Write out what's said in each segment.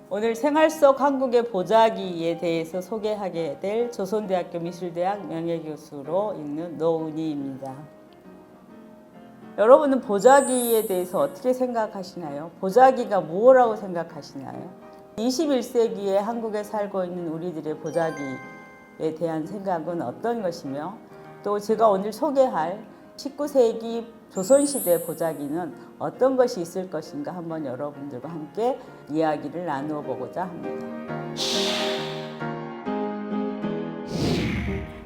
오늘 생활 속 한국의 보자기에 대해서 소개하게 될 조선대학교 미술대학 명예교수로 있는 노은희입니다. 여러분은 보자기에 대해서 어떻게 생각하시나요? 보자기가 뭐라고 생각하시나요? 21세기에 한국에 살고 있는 우리들의 보자기에 대한 생각은 어떤 것이며, 또 제가 오늘 소개할 19세기 조선시대 보자기는 어떤 것이 있을 것인가 한번 여러분들과 함께 이야기를 나누어 보고자 합니다.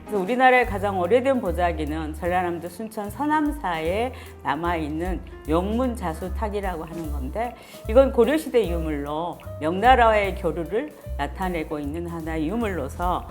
그래서 우리나라의 가장 오래된 보자기는 전라남도 순천 서남사에 남아있는 용문자수탁이라고 하는 건데, 이건 고려시대 유물로 명나라와의 교류를 나타내고 있는 하나의 유물로서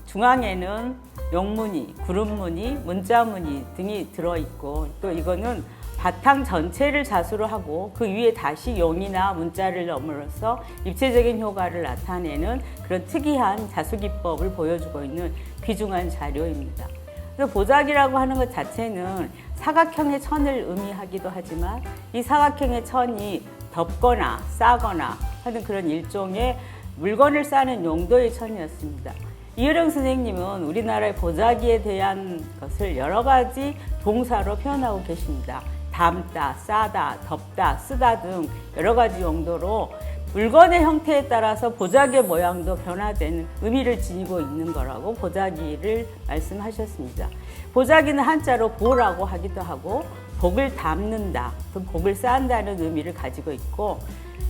중앙에는 용무늬, 구름무늬, 문자무늬 등이 들어있고, 또 이거는 바탕 전체를 자수로 하고 그 위에 다시 용이나 문자를 넣음으로써 입체적인 효과를 나타내는 그런 특이한 자수기법을 보여주고 있는 귀중한 자료입니다. 그래서 보자기라고 하는 것 자체는 사각형의 천을 의미하기도 하지만, 이 사각형의 천이 덮거나 싸거나 하는 그런 일종의 물건을 싸는 용도의 천이었습니다. 이효령 선생님은 우리나라의 보자기에 대한 것을 여러 가지 동사로 표현하고 계십니다. 담다, 싸다, 덮다, 쓰다 등 여러 가지 용도로 물건의 형태에 따라서 보자기의 모양도 변화되는 의미를 지니고 있는 거라고 보자기를 말씀하셨습니다. 보자기는 한자로 보라고 하기도 하고, 복을 담는다, 또 복을 쌓는다는 의미를 가지고 있고,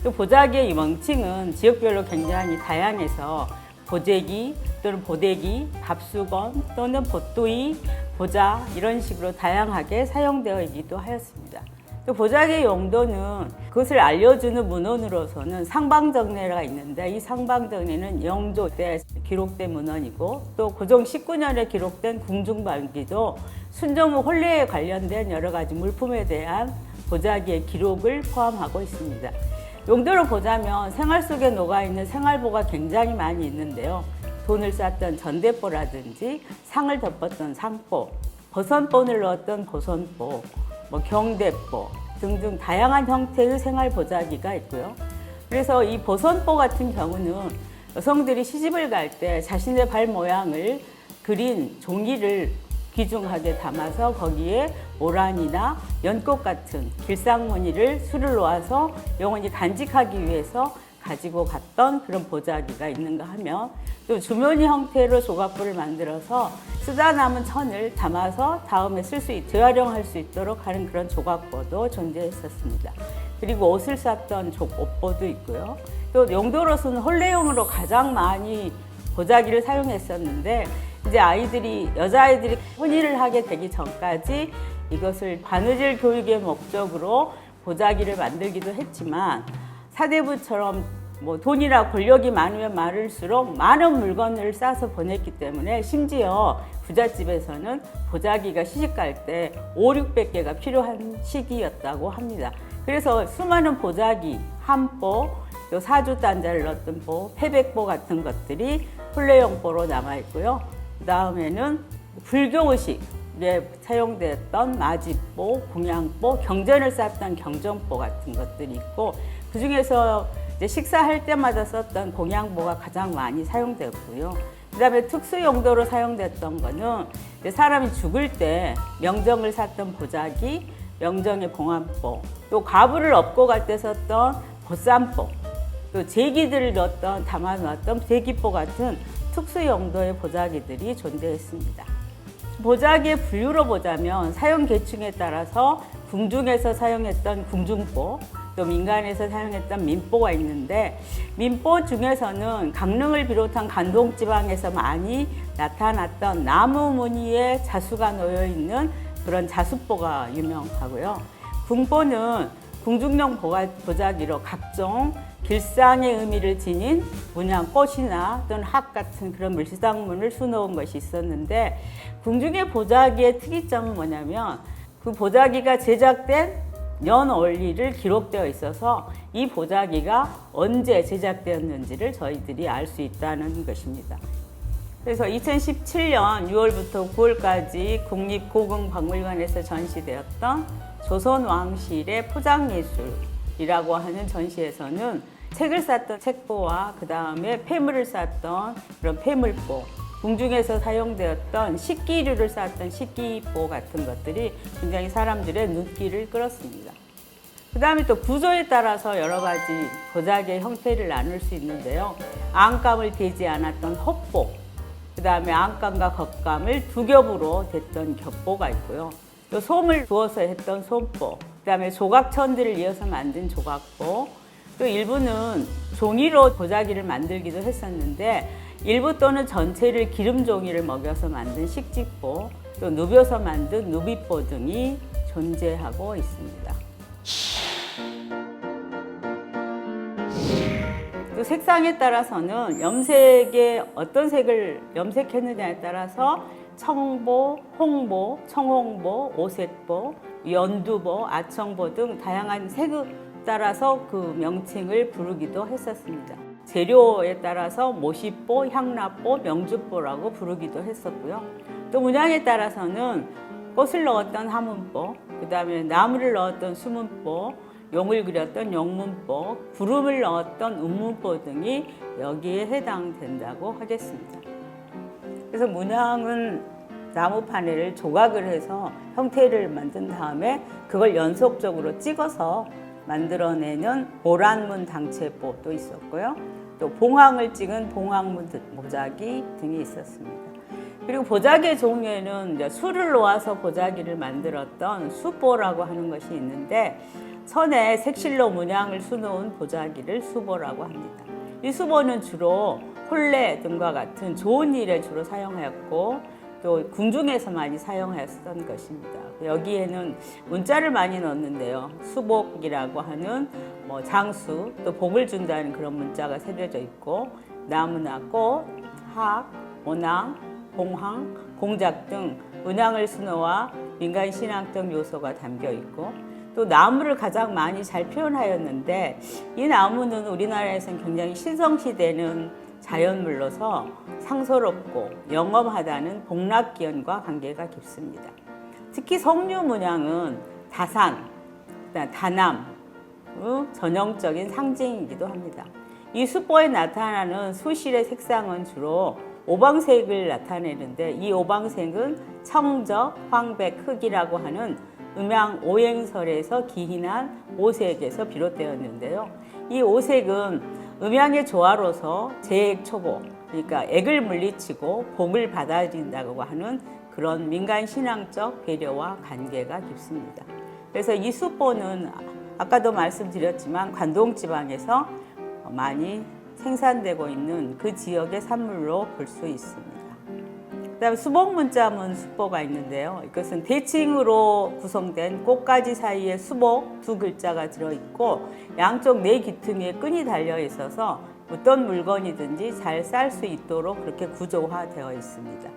또 보자기의 명칭은 지역별로 굉장히 다양해서 보재기 또는 보대기, 밥수건 또는 보뚜이, 보자 이런 식으로 다양하게 사용되어 있기도 하였습니다. 또 보자기의 용도는 그것을 알려주는 문헌으로서는 상방정례가 있는데, 이 상방정례는 영조 때 기록된 문헌이고, 또 고종 19년에 기록된 궁중반기도 순정무 혼례에 관련된 여러 가지 물품에 대한 보자기의 기록을 포함하고 있습니다. 용도로 보자면 생활 속에 녹아있는 생활보가 굉장히 많이 있는데요. 돈을 쌌던 전대보라든지 상을 덮었던 상보, 보선본을 넣었던 보선보, 경대보 등등 다양한 형태의 생활 보자기가 있고요. 그래서 이 보선보 같은 경우는 여성들이 시집을 갈 때 자신의 발 모양을 그린 종이를 귀중하게 담아서 거기에 모란이나 연꽃 같은 길상무늬를 수를 놓아서 영원히 간직하기 위해서 가지고 갔던 그런 보자기가 있는가 하면, 또 주머니 형태로 조각보를 만들어서 쓰다 남은 천을 담아서 다음에 재활용할 수 있도록 하는 그런 조각보도 존재했었습니다. 그리고 옷을 쌌던 옷보도 있고요. 또 용도로서는 혼례용으로 가장 많이 보자기를 사용했었는데, 이제 여자아이들이 혼인을 하게 되기 전까지 이것을 바느질 교육의 목적으로 보자기를 만들기도 했지만, 사대부처럼 돈이나 권력이 많으면 많을수록 많은 물건을 싸서 보냈기 때문에 심지어 부잣집에서는 보자기가 시집갈 때 5, 600개가 필요한 시기였다고 합니다. 그래서 수많은 보자기, 한보, 또 사주단자를 넣었던 보, 패백보 같은 것들이 혼례용보로 남아있고요. 그 다음에는 불교의식에 사용됐던 마집보, 공양보, 경전을 쌌던 경전보 같은 것들이 있고, 그 중에서 식사할 때마다 썼던 공양보가 가장 많이 사용되었고요. 그 다음에 특수 용도로 사용됐던 거는 사람이 죽을 때 명정을 샀던 보자기, 명정의 봉안보, 또 과부를 업고 갈 때 썼던 보쌈보, 또 제기들을 담아놨던 제기보 같은 특수 용도의 보자기들이 존재했습니다. 보자기의 분류로 보자면 사용 계층에 따라서 궁중에서 사용했던 궁중보, 또 민간에서 사용했던 민보가 있는데, 민보 중에서는 강릉을 비롯한 간동지방에서 많이 나타났던 나무 무늬의 자수가 놓여 있는 그런 자수보가 유명하고요. 궁보는 궁중용 보자기로 각종 길상의 의미를 지닌 문양 꽃이나 또는 학 같은 그런 물상문을 수놓은 것이 있었는데, 궁중의 보자기의 특이점은 뭐냐면 그 보자기가 제작된 년월일을 기록되어 있어서 이 보자기가 언제 제작되었는지를 저희들이 알 수 있다는 것입니다. 그래서 2017년 6월부터 9월까지 국립고궁박물관에서 전시되었던 조선왕실의 포장예술이라고 하는 전시에서는 책을 쌌던 책보와 그 다음에 폐물을 쌌던 그런 폐물보, 궁중에서 사용되었던 식기류를 쌌던 식기보 같은 것들이 굉장히 사람들의 눈길을 끌었습니다. 그 다음에 또 구조에 따라서 여러 가지 보자기의 형태를 나눌 수 있는데요. 안감을 대지 않았던 헛보, 그 다음에 안감과 겉감을 두 겹으로 댔던 겹보가 있고요. 또 솜을 두어서 했던 솜보, 그 다음에 조각천들을 이어서 만든 조각보, 또 일부는 종이로 보자기를 만들기도 했었는데 일부 또는 전체를 기름 종이를 먹여서 만든 식직보, 또 누벼서 만든 누비보 등이 존재하고 있습니다. 또 색상에 따라서는 염색에 어떤 색을 염색했느냐에 따라서 청보, 홍보, 청홍보, 오색보, 연두보, 아청보 등 다양한 색에 따라서 그 명칭을 부르기도 했었습니다. 재료에 따라서 모시보, 향납보, 명주보라고 부르기도 했었고요. 또 문양에 따라서는 꽃을 넣었던 하문보, 그 다음에 나무를 넣었던 수문보, 용을 그렸던 용문보, 구름을 넣었던 운문보 등이 여기에 해당된다고 하겠습니다. 그래서 문양은 나무 파넬을 조각을 해서 형태를 만든 다음에 그걸 연속적으로 찍어서 만들어내는 보란문 당체보도 있었고요. 또 봉황을 찍은 봉황문 보자기 등이 있었습니다. 그리고 보자기의 종류에는 이제 수를 놓아서 보자기를 만들었던 수보라고 하는 것이 있는데 천에 색실로 문양을 수놓은 보자기를 수보라고 합니다. 이 수보는 주로 혼례 등과 같은 좋은 일에 주로 사용하였고 또 궁중에서 많이 사용하였던 것입니다. 여기에는 문자를 많이 넣었는데요. 수복이라고 하는 장수, 또 복을 준다는 그런 문자가 새겨져 있고 나무나 꽃, 학, 오낭, 봉황, 공작 등 문양을 수놓아 민간 신앙적 요소가 담겨 있고 또 나무를 가장 많이 잘 표현하였는데 이 나무는 우리나라에서는 굉장히 신성시되는 자연물로서 상서롭고 영험하다는 복락기원과 관계가 깊습니다. 특히 석류 문양은 다산, 다남의 전형적인 상징이기도 합니다. 이 수보에 나타나는 수실의 색상은 주로 오방색을 나타내는데 이 오방색은 청적, 황백, 흑이라고 하는 음양 오행설에서 기인한 오색에서 비롯되었는데요. 이 오색은 음양의 조화로서 제액초보, 그러니까 액을 물리치고 복을 받아들인다고 하는 그런 민간 신앙적 배려와 관계가 깊습니다. 그래서 이 수보는 아까도 말씀드렸지만 관동 지방에서 많이 생산되고 있는 그 지역의 산물로 볼 수 있습니다. 그다음에 수복문자문 수보가 있는데요. 이것은 대칭으로 구성된 꽃가지 사이에 수복 두 글자가 들어있고 양쪽 네 귀퉁이에 끈이 달려 있어서 어떤 물건이든지 잘 쌀 수 있도록 그렇게 구조화되어 있습니다.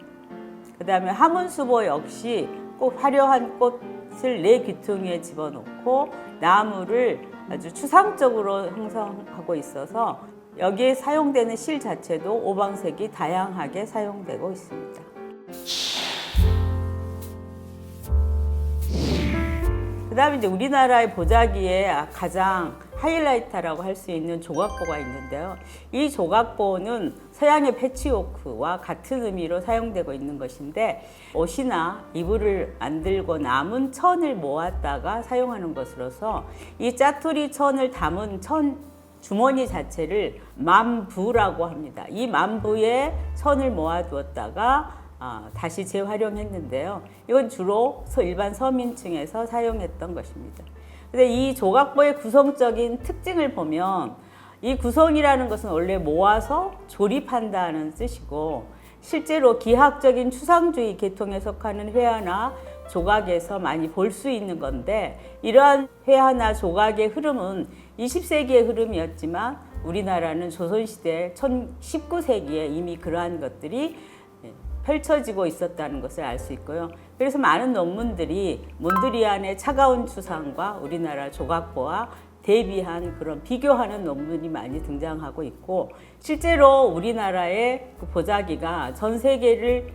그다음에 하문수보 역시 꼭 화려한 꽃을 네 귀퉁이에 집어넣고 나무를 아주 추상적으로 형성하고 있어서 여기에 사용되는 실 자체도 오방색이 다양하게 사용되고 있습니다. 그 다음에 이제 우리나라의 보자기의 가장 하이라이트라고 할 수 있는 조각보가 있는데요. 이 조각보는 서양의 패치워크와 같은 의미로 사용되고 있는 것인데 옷이나 이불을 만들고 남은 천을 모았다가 사용하는 것으로서 이 짜투리 천을 담은 천 주머니 자체를 만부라고 합니다. 이 만부에 천을 모아두었다가 다시 재활용했는데요. 이건 주로 일반 서민층에서 사용했던 것입니다. 근데 이 조각보의 구성적인 특징을 보면 이 구성이라는 것은 원래 모아서 조립한다는 뜻이고 실제로 기하학적인 추상주의 계통에 속하는 회화나 조각에서 많이 볼 수 있는 건데 이러한 회화나 조각의 흐름은 20세기의 흐름이었지만 우리나라는 조선시대 19세기에 이미 그러한 것들이 펼쳐지고 있었다는 것을 알 수 있고요. 그래서 많은 논문들이 몬드리안의 차가운 추상과 우리나라 조각보와 대비한 그런 비교하는 논문이 많이 등장하고 있고 실제로 우리나라의 그 보자기가 전 세계를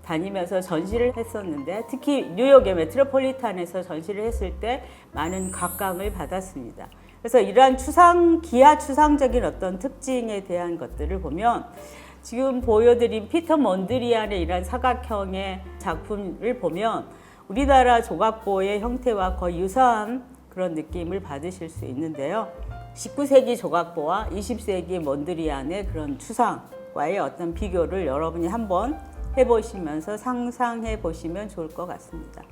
다니면서 전시를 했었는데 특히 뉴욕의 메트로폴리탄에서 전시를 했을 때 많은 각광을 받았습니다. 그래서 이러한 기하 추상적인 어떤 특징에 대한 것들을 보면 지금 보여드린 피터 몬드리안의 이런 사각형의 작품을 보면 우리나라 조각보의 형태와 거의 유사한 그런 느낌을 받으실 수 있는데요. 19세기 조각보와 20세기 몬드리안의 그런 추상과의 어떤 비교를 여러분이 한번 해보시면서 상상해 보시면 좋을 것 같습니다.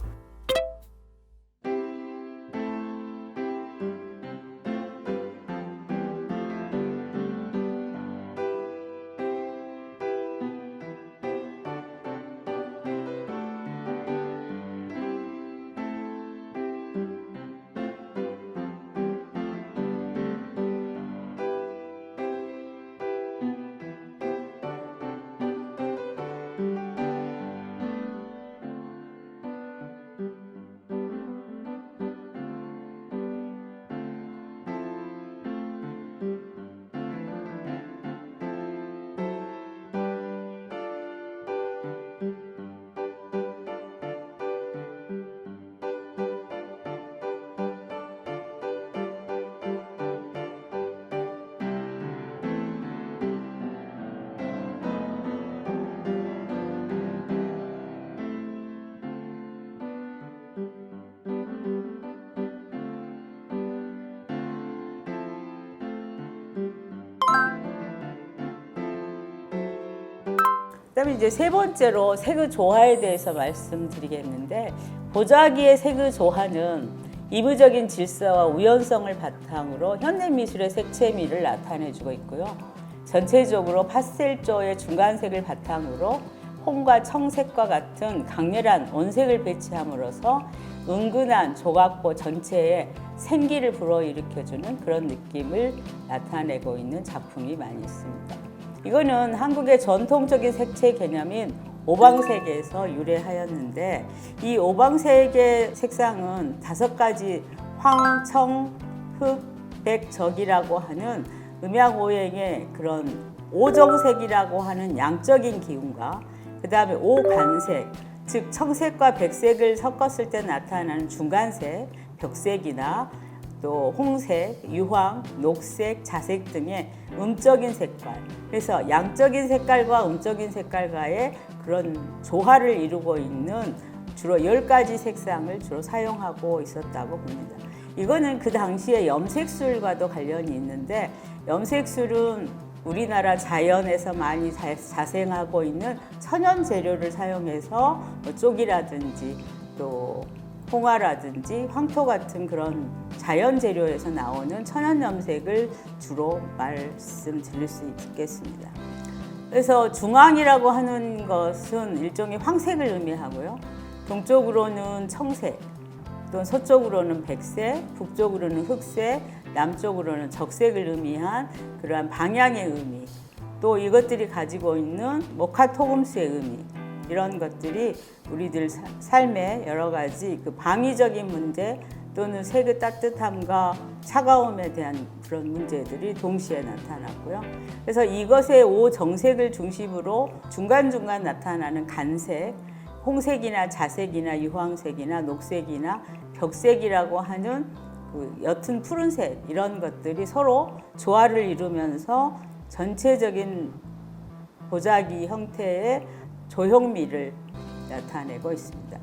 그다음에 이제 세 번째로 색의 조화에 대해서 말씀드리겠는데, 보자기의 색의 조화는 이부적인 질서와 우연성을 바탕으로 현대미술의 색채미를 나타내주고 있고요. 전체적으로 파스텔조의 중간색을 바탕으로 홍과 청색과 같은 강렬한 온색을 배치함으로써 은근한 조각보 전체에 생기를 불어일으켜주는 그런 느낌을 나타내고 있는 작품이 많이 있습니다. 이거는 한국의 전통적인 색채 개념인 오방색에서 유래하였는데, 이 오방색의 색상은 5가지 황, 청, 흑, 백, 적이라고 하는 음양오행의 그런 오정색이라고 하는 양적인 기운과, 그 다음에 오간색, 즉 청색과 백색을 섞었을 때 나타나는 중간색, 벽색이나 또 홍색, 유황, 녹색, 자색 등의 음적인 색깔, 그래서 양적인 색깔과 음적인 색깔과의 그런 조화를 이루고 있는 주로 10가지 색상을 주로 사용하고 있었다고 봅니다. 이거는 그 당시에 염색술과도 관련이 있는데, 염색술은 우리나라 자연에서 많이 자생하고 있는 천연 재료를 사용해서 쪽이라든지 또 홍화라든지 황토 같은 그런 자연 재료에서 나오는 천연 염색을 주로 말씀드릴 수 있겠습니다. 그래서 중앙이라고 하는 것은 일종의 황색을 의미하고요. 동쪽으로는 청색, 또 서쪽으로는 백색, 북쪽으로는 흑색, 남쪽으로는 적색을 의미한 그러한 방향의 의미, 또 이것들이 가지고 있는 목화토금수의 의미, 이런 것들이 우리들 삶의 여러 가지 그 방위적인 문제 또는 색의 따뜻함과 차가움에 대한 그런 문제들이 동시에 나타났고요. 그래서 이것의 오정색을 중심으로 중간중간 나타나는 간색, 홍색이나 자색이나 유황색이나 녹색이나 벽색이라고 하는 그 옅은 푸른색, 이런 것들이 서로 조화를 이루면서 전체적인 보자기 형태의 조형미를 나타내고 있습니다.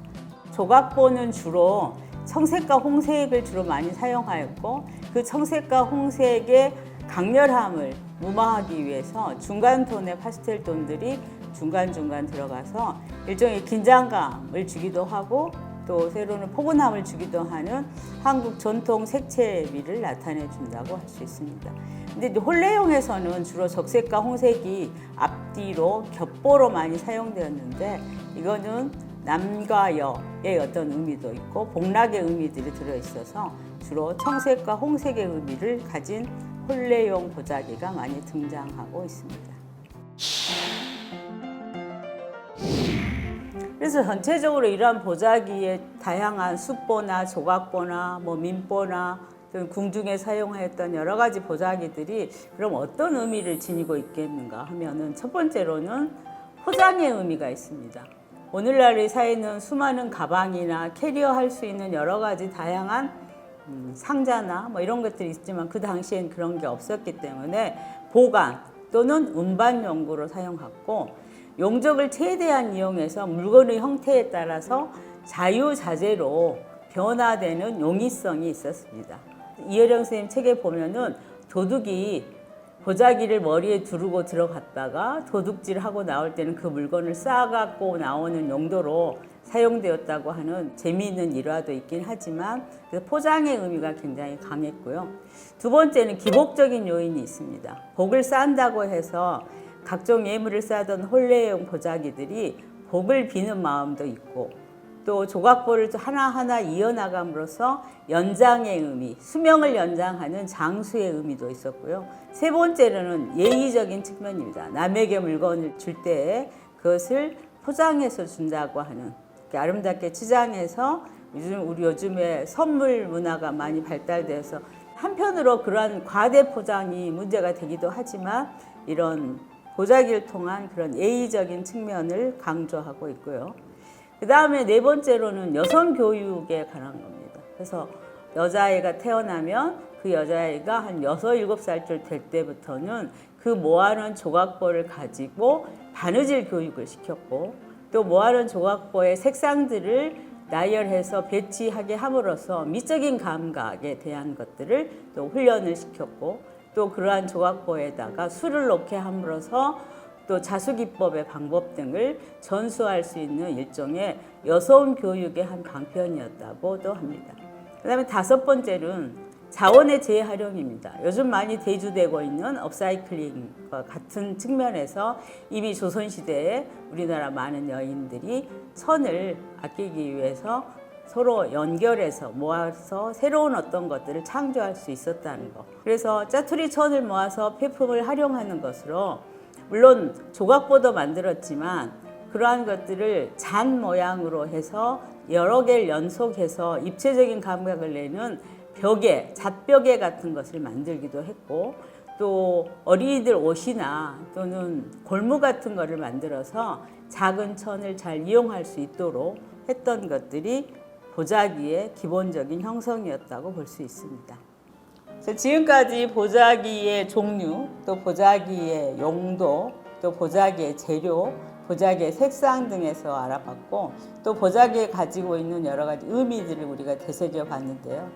조각보는 주로 청색과 홍색을 주로 많이 사용하였고, 그 청색과 홍색의 강렬함을 무마하기 위해서 중간톤의 파스텔 톤들이 중간중간 들어가서 일종의 긴장감을 주기도 하고 또 때로는 포근함을 주기도 하는 한국 전통 색채미를 나타내 준다고 할 수 있습니다. 근데 홀레용에서는 주로 적색과 홍색이 앞뒤로 겹보로 많이 사용되었는데, 이거는 남과 여의 어떤 의미도 있고 복락의 의미들이 들어있어서 주로 청색과 홍색의 의미를 가진 홀레용 보자기가 많이 등장하고 있습니다. 그래서 전체적으로 이러한 보자기의 다양한 숫보나 조각보나 민보나 궁중에 사용했던 여러 가지 보자기들이 그럼 어떤 의미를 지니고 있겠는가 하면은, 첫 번째로는 포장의 의미가 있습니다. 오늘날 이 사회는 수많은 가방이나 캐리어 할 수 있는 여러 가지 다양한 상자나 뭐 이런 것들이 있지만 그 당시엔 그런 게 없었기 때문에 보관 또는 운반 용구로 사용했고, 용적을 최대한 이용해서 물건의 형태에 따라서 자유자재로 변화되는 용이성이 있었습니다. 이혜령 선생님 책에 보면은 도둑이 보자기를 머리에 두르고 들어갔다가 도둑질하고 나올 때는 그 물건을 싸갖고 나오는 용도로 사용되었다고 하는 재미있는 일화도 있긴 하지만 포장의 의미가 굉장히 강했고요. 두 번째는 기복적인 요인이 있습니다. 복을 쌓는다고 해서 각종 예물을 쌓던 혼례용 보자기들이 복을 비는 마음도 있고, 또 조각보를 하나하나 이어나감으로써 연장의 의미, 수명을 연장하는 장수의 의미도 있었고요. 세 번째로는 예의적인 측면입니다. 남에게 물건을 줄 때 그것을 포장해서 준다고 하는, 아름답게 치장해서 우리 요즘에 선물 문화가 많이 발달돼서 한편으로 그러한 과대 포장이 문제가 되기도 하지만 이런 보자기를 통한 그런 예의적인 측면을 강조하고 있고요. 그 다음에 네 번째로는 여성 교육에 관한 겁니다. 그래서 여자아이가 태어나면 그 여자아이가 한 6, 7살쯤 될 때부터는 그 모아놓은 조각보를 가지고 바느질 교육을 시켰고, 또 모아놓은 조각보의 색상들을 나열해서 배치하게 함으로써 미적인 감각에 대한 것들을 또 훈련을 시켰고, 또 그러한 조각보에다가 수를 놓게 함으로써 또 자수기법의 방법 등을 전수할 수 있는 일종의 여성 교육의 한 방편이었다고도 합니다. 그 다음에 다섯 번째는 자원의 재활용입니다. 요즘 많이 대두되고 있는 업사이클링과 같은 측면에서 이미 조선시대에 우리나라 많은 여인들이 천을 아끼기 위해서 서로 연결해서 모아서 새로운 어떤 것들을 창조할 수 있었다는 것. 그래서 짜투리 천을 모아서 폐품을 활용하는 것으로, 물론 조각보도 만들었지만 그러한 것들을 잔 모양으로 해서 여러 개를 연속해서 입체적인 감각을 내는 벽에, 잣벽에 같은 것을 만들기도 했고, 또 어린이들 옷이나 또는 골무 같은 것을 만들어서 작은 천을 잘 이용할 수 있도록 했던 것들이 보자기의 기본적인 형성이었다고 볼 수 있습니다. 지금까지 보자기의 종류, 또 보자기의 용도, 또 보자기의 재료, 보자기의 색상 등에서 알아봤고, 또 보자기에 가지고 있는 여러 가지 의미들을 우리가 되새겨 봤는데요.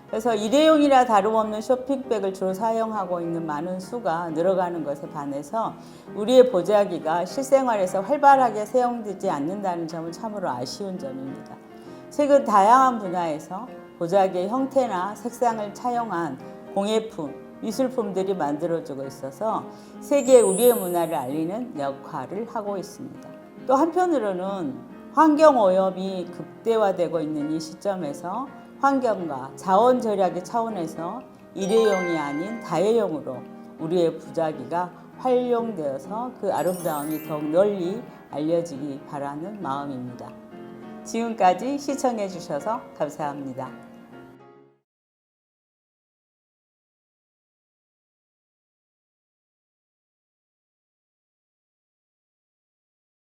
그래서 일회용이나 다름없는 쇼핑백을 주로 사용하고 있는 많은 수가 늘어가는 것에 반해서 우리의 보자기가 실생활에서 활발하게 사용되지 않는다는 점은 참으로 아쉬운 점입니다. 최근 다양한 분야에서 보자기의 형태나 색상을 차용한 공예품, 미술품들이 만들어지고 있어서 세계에 우리의 문화를 알리는 역할을 하고 있습니다. 또 한편으로는 환경오염이 극대화되고 있는 이 시점에서 환경과 자원 절약의 차원에서 일회용이 아닌 다회용으로 우리의 보자기가 활용되어서 그 아름다움이 더욱 널리 알려지기 바라는 마음입니다. 지금까지 시청해 주셔서 감사합니다.